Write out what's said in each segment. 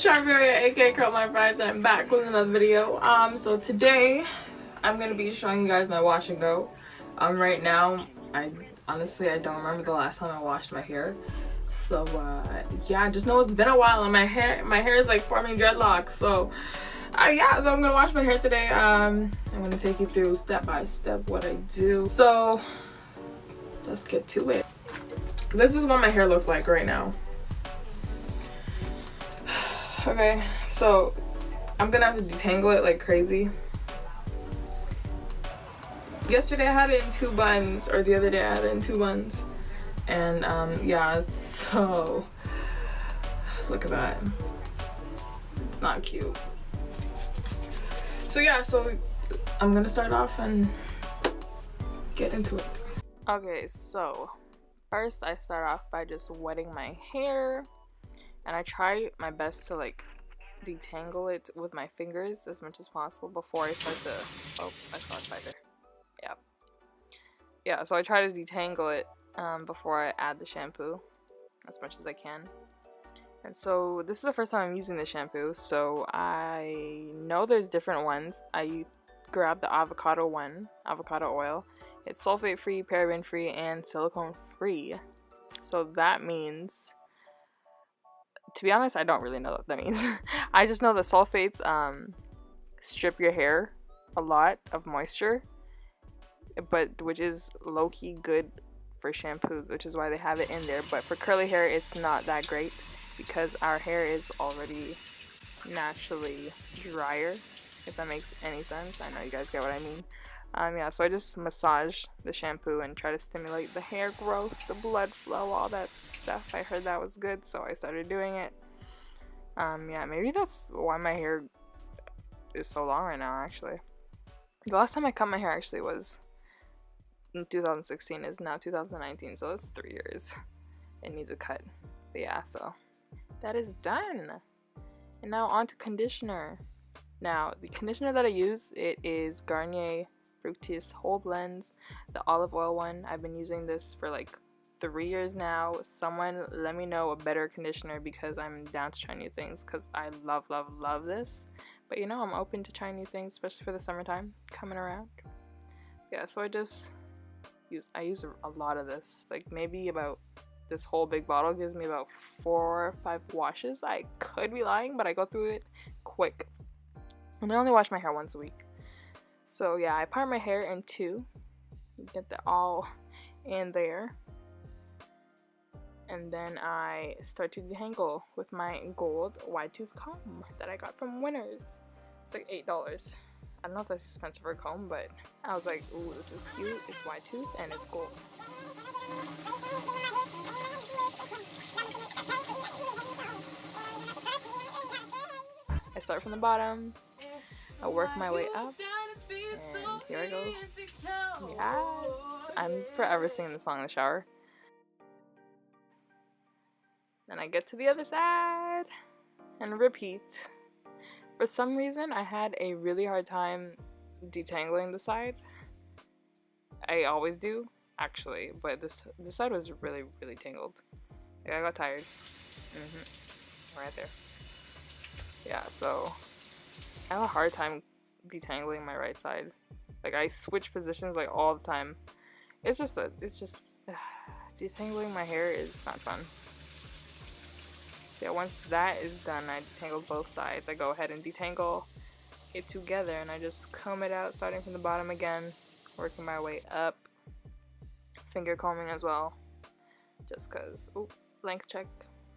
Charveria, aka Curl My Fries, and I'm back with another video. So today I'm gonna be showing you guys my wash and go. Right now, I honestly don't remember the last time I washed my hair. So yeah, just know it's been a while, and my hair is like forming dreadlocks. So yeah, so I'm gonna wash my hair today. I'm gonna take you through step by step what I do. So let's get to it. This is what my hair looks like right now. Okay, so I'm gonna have to detangle it like crazy. Yesterday I had it in 2 buns, or the other day I had it in 2 buns. And yeah, so look at that. It's not cute. So yeah, so I'm gonna start off and get into it. Okay, so first I start off by just wetting my hair. And I try my best to like detangle it with my fingers as much as possible before I start to, oh, I saw a spider. Yeah, so I try to detangle it before I add the shampoo as much as I can. And so this is the first time I'm using the shampoo, so I know there's different ones. I grabbed the avocado one, avocado oil. It's sulfate free, paraben free, and silicone free. So that means, to be honest, I don't really know what that means. I just know the sulfates strip your hair a lot of moisture, but which is low-key good for shampoos, which is why they have it in there. But for curly hair, it's not that great because our hair is already naturally drier, if that makes any sense. I know you guys get what I mean. Yeah, so I just massage the shampoo and try to stimulate the hair growth, the blood flow, all that stuff. I heard that was good, so I started doing it. Yeah, maybe that's why my hair is so long right now, actually. The last time I cut my hair actually was in 2016. It's now 2019, so it's 3 years. It needs a cut. But yeah, so that is done. And now on to conditioner. Now, the conditioner that I use, it is Garnier Fructis Whole Blends, the olive oil one. I've been using this for like 3 years now. Someone let me know a better conditioner because I'm down to try new things because I love this. But you know, I'm open to trying new things, especially for the summertime coming around. Yeah, so I use a lot of this. Like maybe about, this whole big bottle gives me about 4 or 5 washes. I could be lying, but I go through it quick. And I only wash my hair once a week. So yeah, I part my hair in 2. Get that all in there. And then I start to detangle with my gold wide tooth comb that I got from Winners. It's like $8. I don't know if that's expensive for a comb, but I was like, ooh, this is cute. It's wide tooth and it's gold. I start from the bottom. I work my way up. And here I go. Yes. I'm forever singing the song in the shower. Then I get to the other side and repeat. For some reason, I had a really hard time detangling the side. I always do, actually, but this side was really tangled. Like, I got tired. Right there. Yeah, so I have a hard time detangling my right side. Like, I switch positions like all the time. It's just detangling my hair is not fun. So yeah, once that is done, I detangle both sides. I go ahead and detangle it together, and I just comb it out, starting from the bottom again, working my way up. Finger combing as well, just cause. Ooh, length check.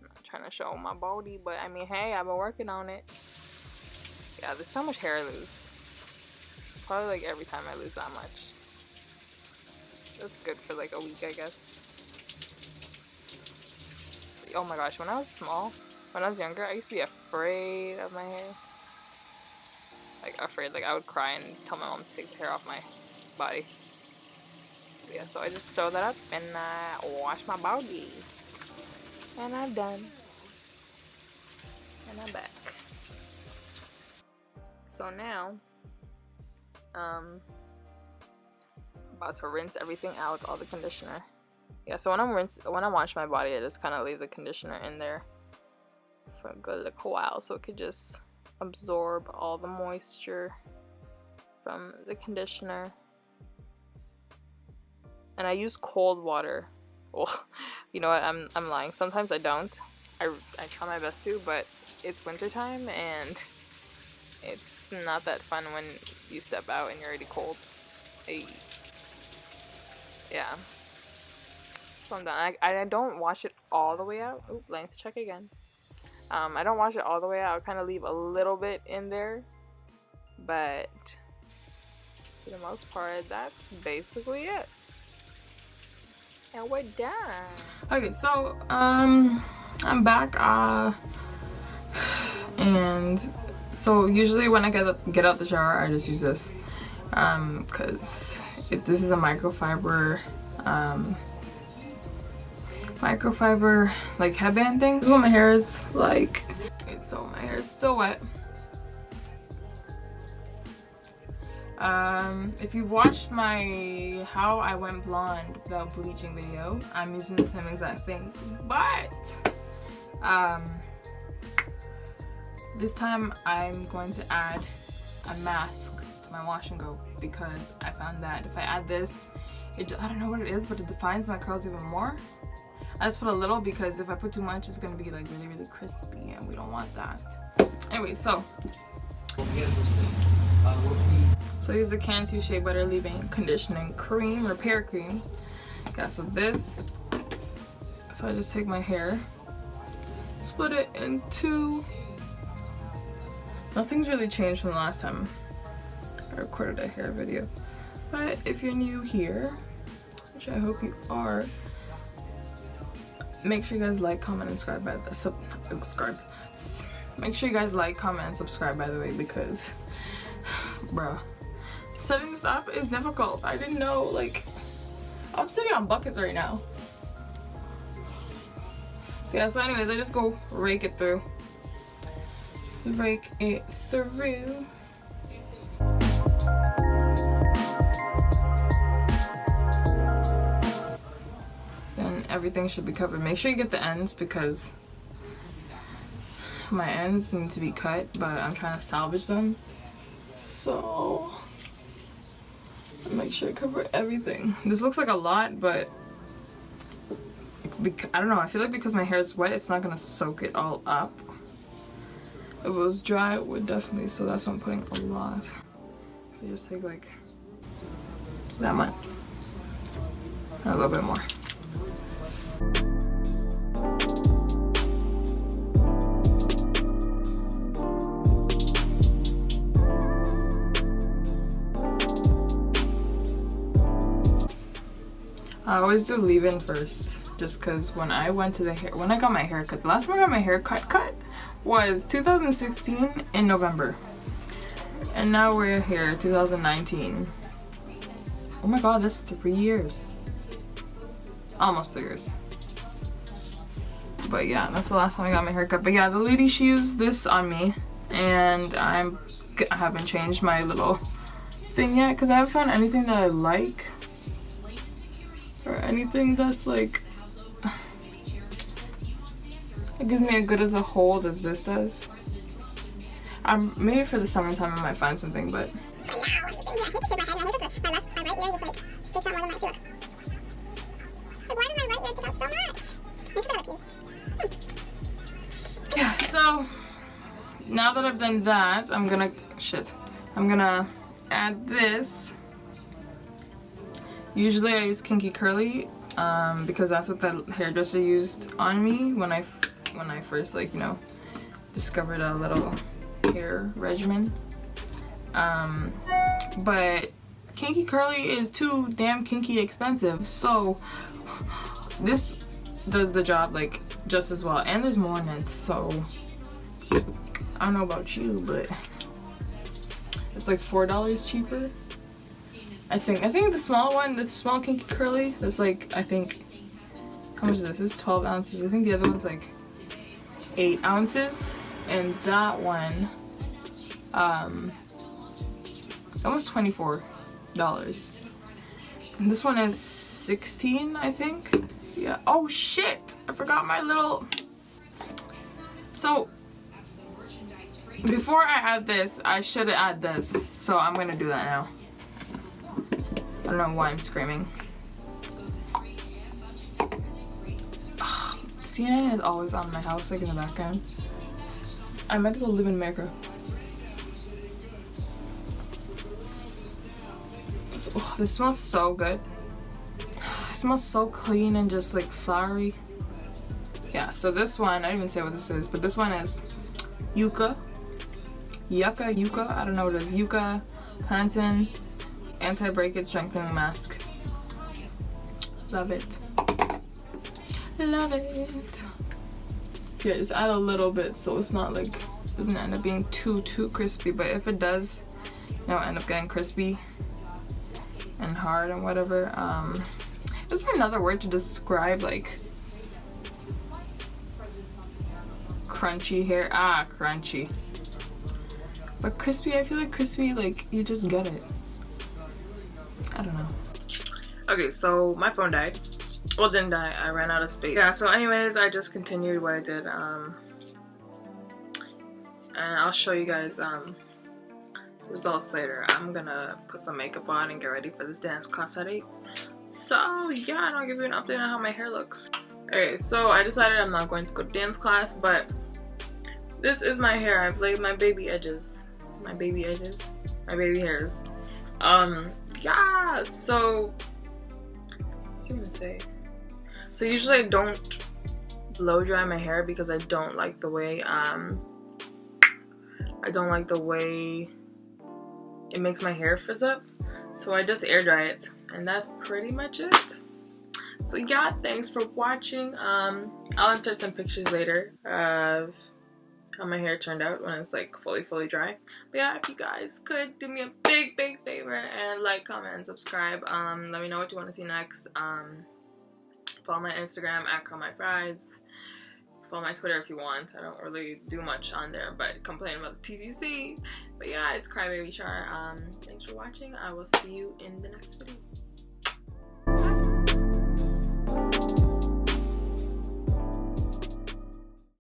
I'm not trying to show my body, but I mean, hey, I've been working on it. Yeah, there's so much hair I lose. Probably like every time I lose that much. That's good for like a week, I guess. Oh my gosh, when I was small, when I was younger, I used to be afraid of my hair. Like afraid, like I would cry and tell my mom to take the hair off my body. But yeah, so I just throw that up and wash my body. And I'm done. And I'm back. So now, about to rinse everything out with all the conditioner. Yeah, so when I wash my body, I just kind of leave the conditioner in there for a good little while so it could just absorb all the moisture from the conditioner. And I use cold water. Well, you know what, I'm lying. Sometimes I don't. I try my best to, but it's wintertime and it's not that fun when you step out and you're already cold. Yeah. So I'm done. I don't wash it all the way out. Oh, length check again. I don't wash it all the way out. I kind of leave a little bit in there, but for the most part, that's basically it. And we're done. Okay, so I'm back. And so usually when I get out the shower, I just use this, because this is a microfiber like headband thing. This is what my hair is like. Okay, so my hair is still wet. If you've watched my how I went blonde without bleaching video, I'm using the same exact things, but this time I'm going to add a mask to my wash and go, because I found that if I add this, I don't know what it is, but it defines my curls even more. I just put a little because if I put too much, it's gonna be like really, really crispy, and we don't want that. Anyway, so here's the Cantu Shea Butter Leave-In Conditioning Cream, Repair Cream. Okay, so I just take my hair, split it in two. Nothing's really changed from the last time I recorded a hair video. But if you're new here, which I hope you are, make sure you guys like, comment, and subscribe. Make sure you guys like, comment, and subscribe, by the way, because, bro, setting this up is difficult. I didn't know, like, I'm sitting on buckets right now. Yeah, so anyways, I just go rake it through. Rake it through. Then everything should be covered. Make sure you get the ends, because my ends need to be cut, but I'm trying to salvage them. So make sure I cover everything. This looks like a lot, but I don't know. I feel like because my hair is wet, it's not gonna soak it all up. If it was dry, it would definitely. So that's why I'm putting a lot. So just take like that much, and a little bit more. I always do leave-in first, just because when I got my hair cut, the last time I got my hair cut was 2016 in November, and now we're here 2019. Oh my god, that's 3 years, almost 3 years. But yeah, that's the last time I got my hair cut. But yeah, the lady, she used this on me, and I haven't changed my little thing yet because I haven't found anything that I like, or anything that's like it gives me as good as a hold as this does. Maybe for the summertime I might find something, but yeah, so now that I've done that, I'm gonna add this. Usually I use Kinky Curly because that's what the hairdresser used on me when I first, like, you know, discovered a little hair regimen. But Kinky Curly is too damn kinky expensive, so this does the job like just as well, and there's more in it. So I don't know about you, but it's like $4 cheaper. I think the small one, the small Kinky Curly, that's like, I think, how much is this? It's 12 ounces. I think the other one's like 8 ounces, and that one almost $24. And this one is 16, I think. Yeah. Oh shit, I forgot my little. So Before I add this, I should add this, so I'm gonna do that now. I don't know why I'm screaming. Ugh, CNN is always on my house, like in the background. I meant to go live in America. Oh, this smells so good. It smells so clean and just like flowery. Yeah, so this one, I didn't even say what this is, but this one is Yuka. Yuka, I don't know what it is. Yuka, Plantain, anti-breakage strengthening mask. Love it. Love it. So yeah, just add a little bit so it's not like, doesn't end up being too crispy, but if it does, you know, end up getting crispy and hard and whatever. Is there another word to describe like crunchy hair? Ah, crunchy. But crispy, I feel like crispy, like you just get it. I don't know. Okay, so my phone died. Well, didn't die. I ran out of space. Yeah, so anyways, I just continued what I did. And I'll show you guys results later. I'm gonna put some makeup on and get ready for this dance class at 8. So yeah, and I'll give you an update on how my hair looks. Okay, so I decided I'm not going to go to dance class, but this is my hair. I've laid my baby edges. My baby hairs. Yeah, so what's I gonna say? So usually I don't blow dry my hair because I don't like the way it makes my hair frizz up. So I just air dry it, and that's pretty much it. So yeah, thanks for watching. I'll insert some pictures later of how my hair turned out when it's like fully dry. But yeah, if you guys could do me a big favor and like, comment, and subscribe. Let me know what you want to see next. Follow my Instagram at @CurlMyFries. Follow my Twitter if you want. I don't really do much on there, but complain about the TTC. But yeah, it's Crybaby Char. Thanks for watching. I will see you in the next video.